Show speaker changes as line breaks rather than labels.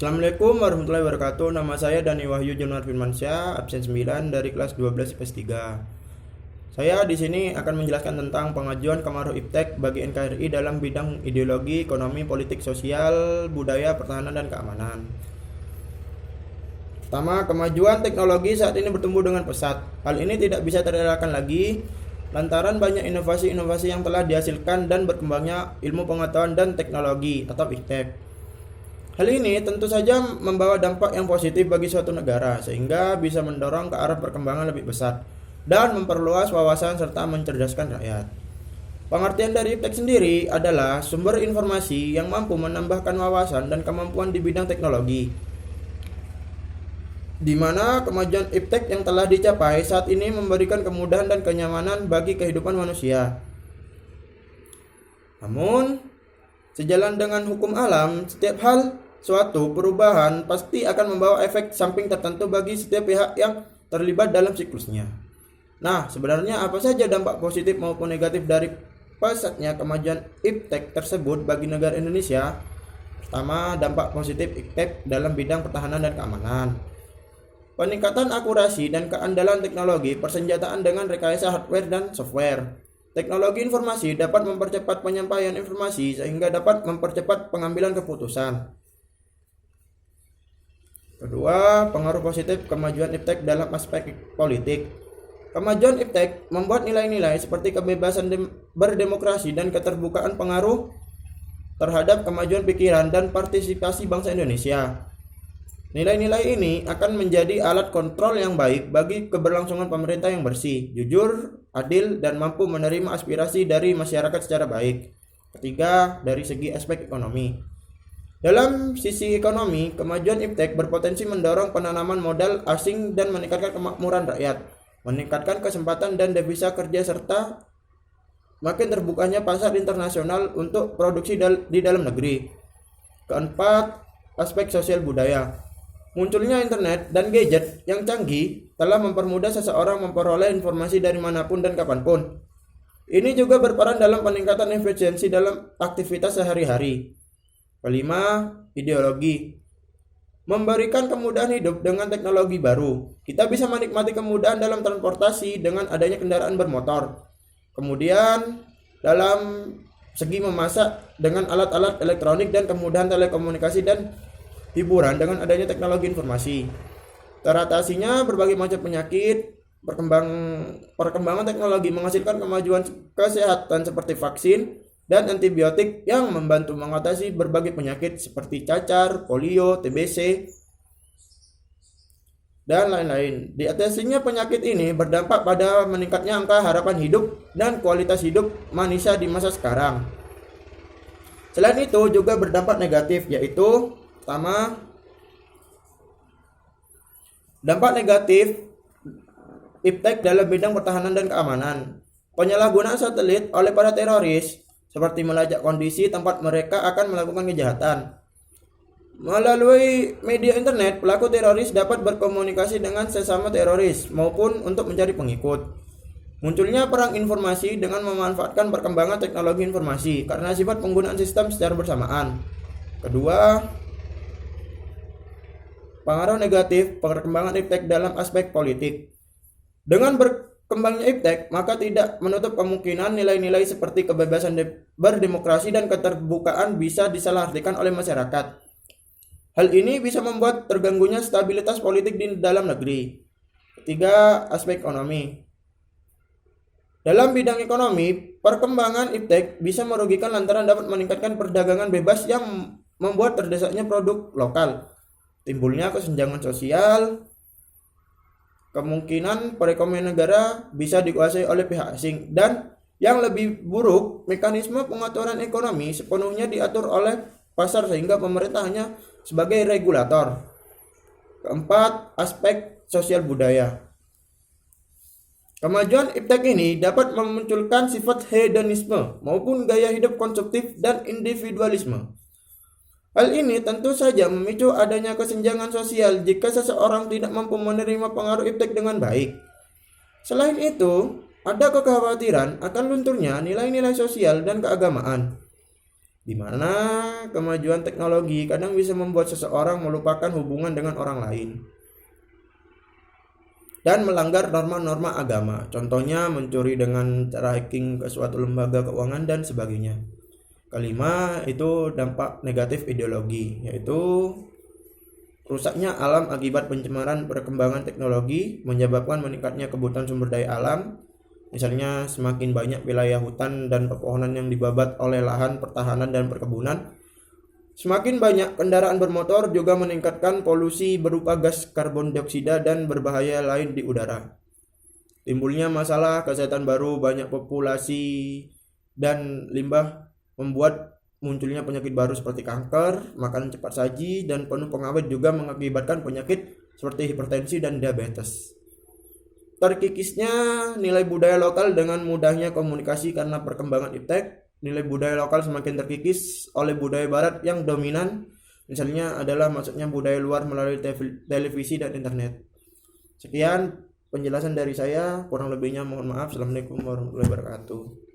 Assalamualaikum warahmatullahi wabarakatuh. Nama saya Dani Wahyu Januar Firmansyah, absen 9 dari kelas 12 IPS 3. Saya di sini akan menjelaskan tentang pengajuan Kamaruh Iptek bagi NKRI dalam bidang ideologi, ekonomi, politik, sosial, budaya, pertahanan, dan keamanan. Pertama, kemajuan teknologi saat ini bertumbuh dengan pesat. Hal ini tidak bisa terelakkan lagi lantaran banyak inovasi-inovasi yang telah dihasilkan dan berkembangnya ilmu pengetahuan dan teknologi atau iptek. Hal ini tentu saja membawa dampak yang positif bagi suatu negara sehingga bisa mendorong ke arah perkembangan lebih besar dan memperluas wawasan serta mencerdaskan rakyat. Pengertian dari iptek sendiri adalah sumber informasi yang mampu menambahkan wawasan dan kemampuan di bidang teknologi, di mana kemajuan iptek yang telah dicapai saat ini memberikan kemudahan dan kenyamanan bagi kehidupan manusia. Namun, sejalan dengan hukum alam, setiap hal suatu perubahan pasti akan membawa efek samping tertentu bagi setiap pihak yang terlibat dalam siklusnya. Nah, sebenarnya apa saja dampak positif maupun negatif dari pesatnya kemajuan iptek tersebut bagi negara Indonesia? Pertama, dampak positif iptek dalam bidang pertahanan dan keamanan. Peningkatan akurasi dan keandalan teknologi persenjataan dengan rekayasa hardware dan software. Teknologi informasi dapat mempercepat penyampaian informasi sehingga dapat mempercepat pengambilan keputusan. Kedua, pengaruh positif kemajuan iptek dalam aspek politik. Kemajuan iptek membuat nilai-nilai seperti kebebasan berdemokrasi dan keterbukaan pengaruh terhadap kemajuan pikiran dan partisipasi bangsa Indonesia. Nilai-nilai ini akan menjadi alat kontrol yang baik bagi keberlangsungan pemerintah yang bersih, jujur, adil, dan mampu menerima aspirasi dari masyarakat secara baik. Ketiga, dari segi aspek ekonomi. Dalam sisi ekonomi, kemajuan iptek berpotensi mendorong penanaman modal asing dan meningkatkan kemakmuran rakyat, meningkatkan kesempatan dan devisa kerja serta makin terbukanya pasar internasional untuk produksi di dalam negeri. Keempat, aspek sosial budaya. Munculnya internet dan gadget yang canggih telah mempermudah seseorang memperoleh informasi dari manapun dan kapanpun. Ini juga berperan dalam peningkatan efisiensi dalam aktivitas sehari-hari. Kelima, ideologi. Memberikan kemudahan hidup dengan teknologi baru. Kita bisa menikmati kemudahan dalam transportasi dengan adanya kendaraan bermotor. Kemudian, dalam segi memasak dengan alat-alat elektronik dan kemudahan telekomunikasi dan hiburan dengan adanya teknologi informasi. Teratasinya berbagai macam penyakit, perkembangan teknologi menghasilkan kemajuan kesehatan seperti vaksin dan antibiotik yang membantu mengatasi berbagai penyakit seperti cacar, polio, TBC, dan lain-lain. Diatasinya penyakit ini berdampak pada meningkatnya angka harapan hidup dan kualitas hidup manusia di masa sekarang. Selain itu juga berdampak negatif, yaitu pertama, dampak negatif iptek dalam bidang pertahanan dan keamanan. Penyalahgunaan satelit oleh para teroris seperti melacak kondisi tempat mereka akan melakukan kejahatan. Melalui media internet, pelaku teroris dapat berkomunikasi dengan sesama teroris maupun untuk mencari pengikut. Munculnya perang informasi dengan memanfaatkan perkembangan teknologi informasi karena sifat penggunaan sistem secara bersamaan. Kedua, pengaruh negatif perkembangan iptek dalam aspek politik. Dengan berkembangnya iptek, maka tidak menutup kemungkinan nilai-nilai seperti kebebasan berdemokrasi dan keterbukaan bisa disalahartikan oleh masyarakat. Hal ini bisa membuat terganggunya stabilitas politik di dalam negeri. Ketiga, aspek ekonomi. Dalam bidang ekonomi, perkembangan iptek bisa merugikan lantaran dapat meningkatkan perdagangan bebas yang membuat terdesaknya produk lokal. Timbulnya kesenjangan sosial, kemungkinan perekonomian negara bisa dikuasai oleh pihak asing, dan yang lebih buruk, mekanisme pengaturan ekonomi sepenuhnya diatur oleh pasar sehingga pemerintah hanya sebagai regulator. Keempat, aspek sosial budaya. Kemajuan iptek ini dapat memunculkan sifat hedonisme maupun gaya hidup konsumtif dan individualisme. Hal ini tentu saja memicu adanya kesenjangan sosial jika seseorang tidak mampu menerima pengaruh iptek dengan baik. Selain itu, ada kekhawatiran akan lunturnya nilai-nilai sosial dan keagamaan. di mana kemajuan teknologi kadang bisa membuat seseorang melupakan hubungan dengan orang lain dan melanggar norma-norma agama. Contohnya mencuri dengan cara hacking ke suatu lembaga keuangan dan sebagainya. Kelima, itu dampak negatif ideologi, yaitu rusaknya alam akibat pencemaran perkembangan teknologi menyebabkan meningkatnya kebutuhan sumber daya alam. Misalnya semakin banyak wilayah hutan dan pepohonan yang dibabat oleh lahan pertahanan dan perkebunan. Semakin banyak kendaraan bermotor juga meningkatkan polusi berupa gas karbon dioksida dan berbahaya lain di udara. Timbulnya masalah kesehatan baru, banyak populasi dan limbah membuat munculnya penyakit baru seperti kanker, makanan cepat saji, dan penuh pengawet juga mengakibatkan penyakit seperti hipertensi dan diabetes. Terkikisnya nilai budaya lokal dengan mudahnya komunikasi karena perkembangan iptek, nilai budaya lokal semakin terkikis oleh budaya barat yang dominan, misalnya adalah maksudnya budaya luar melalui televisi dan internet. Sekian penjelasan dari saya, kurang lebihnya mohon maaf. Assalamualaikum warahmatullahi wabarakatuh.